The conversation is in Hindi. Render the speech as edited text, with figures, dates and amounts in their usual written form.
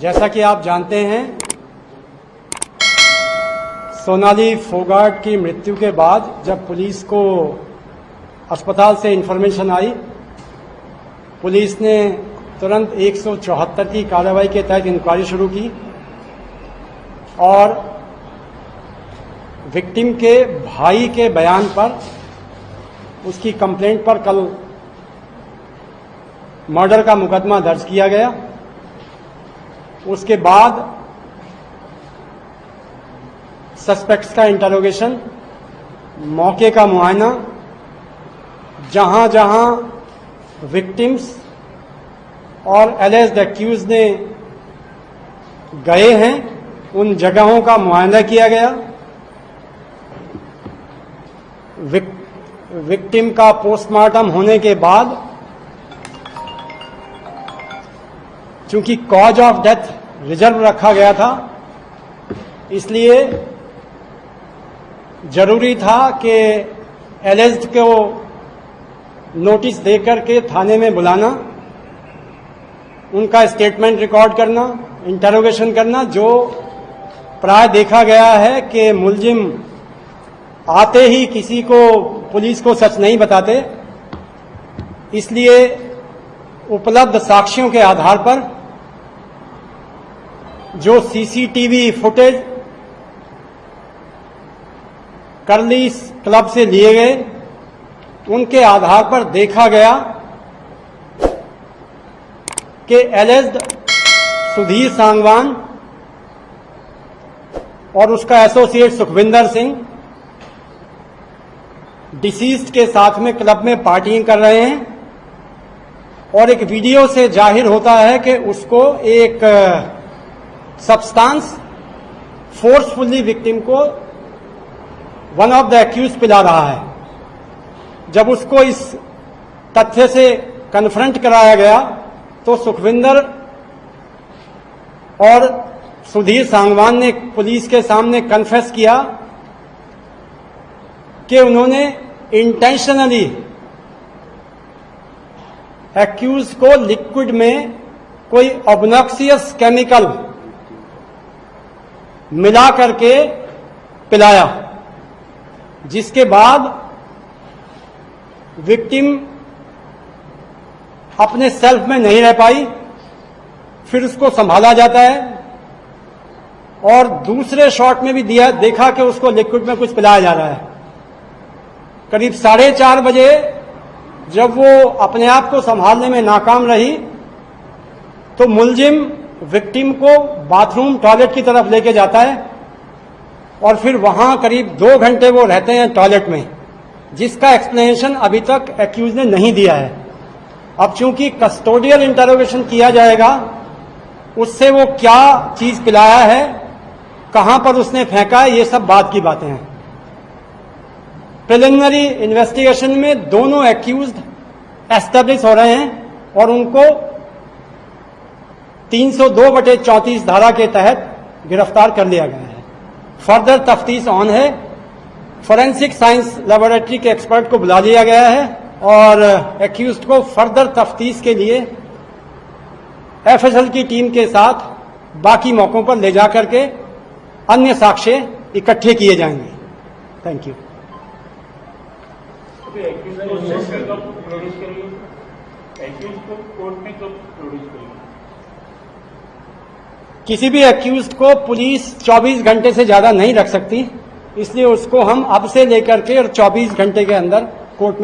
जैसा कि आप जानते हैं, सोनाली फोगाट की मृत्यु के बाद जब पुलिस को अस्पताल से इंफॉर्मेशन आई, पुलिस ने तुरंत 174 की कार्रवाई के तहत इंक्वायरी शुरू की और विक्टिम के भाई के बयान पर, उसकी कंप्लेंट पर कल मर्डर का मुकदमा दर्ज किया गया। उसके बाद सस्पेक्ट्स का इंटरोगेशन, मौके का मुआयना, जहां जहां विक्टिम्स और एलिज्ड एक्यूज ने गए हैं उन जगहों का मुआयना किया गया। विक्टिम का पोस्टमार्टम होने के बाद चूंकि कॉज ऑफ डेथ रिजर्व रखा गया था, इसलिए जरूरी था कि एलिज्ड को नोटिस देकर के थाने में बुलाना, उनका स्टेटमेंट रिकॉर्ड करना, इंटरोगेशन करना। जो प्राय देखा गया है कि मुलजिम आते ही किसी को, पुलिस को सच नहीं बताते, इसलिए उपलब्ध साक्ष्यों के आधार पर जो सीसीटीवी फुटेज करली क्लब से लिए गए, उनके आधार पर देखा गया कि एलिज्ड सुधीर सांगवान और उसका एसोसिएट सुखविंदर सिंह डिसीज्ड के साथ में क्लब में पार्टिंग कर रहे हैं और एक वीडियो से जाहिर होता है कि उसको एक सब्सटेंस फोर्सफुली विक्टिम को वन ऑफ द एक्यूज पिला रहा है। जब उसको इस तथ्य से कन्फ्रंट कराया गया तो सुखविंदर और सुधीर सांगवान ने पुलिस के सामने कन्फेस किया कि उन्होंने इंटेंशनली एक्यूज को लिक्विड में कोई ऑब्नॉक्सियस केमिकल मिला करके पिलाया, जिसके बाद विक्टिम अपने सेल्फ में नहीं रह पाई। फिर उसको संभाला जाता है और दूसरे शॉट में भी देखा कि उसको लिक्विड में कुछ पिलाया जा रहा है। करीब 4:30 बजे जब वो अपने आप को संभालने में नाकाम रही तो मुलजिम विक्टिम को बाथरूम टॉयलेट की तरफ लेके जाता है और फिर वहां करीब 2 घंटे वो रहते हैं टॉयलेट में, जिसका एक्सप्लेनेशन अभी तक एक्यूज ने नहीं दिया है। अब चूंकि कस्टोडियल इंटरोगेशन किया जाएगा, उससे वो क्या चीज पिलाया है, कहां पर उसने फेंका है, ये सब बाद की बातें हैं। प्रिलिमिनरी इन्वेस्टिगेशन में दोनों एक्यूज्ड एस्टेब्लिश हो रहे हैं और उनको 302/34 धारा के तहत गिरफ्तार कर लिया गया है। फर्दर तफ्तीश ऑन है। फोरेंसिक साइंस लेबोरेटरी के एक्सपर्ट को बुला लिया गया है और एक्यूज्ड को फर्दर तफ्तीश के लिए एफएसएल की टीम के साथ बाकी मौकों पर ले जाकर के अन्य साक्ष्य इकट्ठे किए जाएंगे। Thank you. किसी भी एक्यूज्ड को पुलिस 24 घंटे से ज्यादा नहीं रख सकती, इसलिए उसको हम अब से लेकर के और 24 घंटे के अंदर कोर्ट में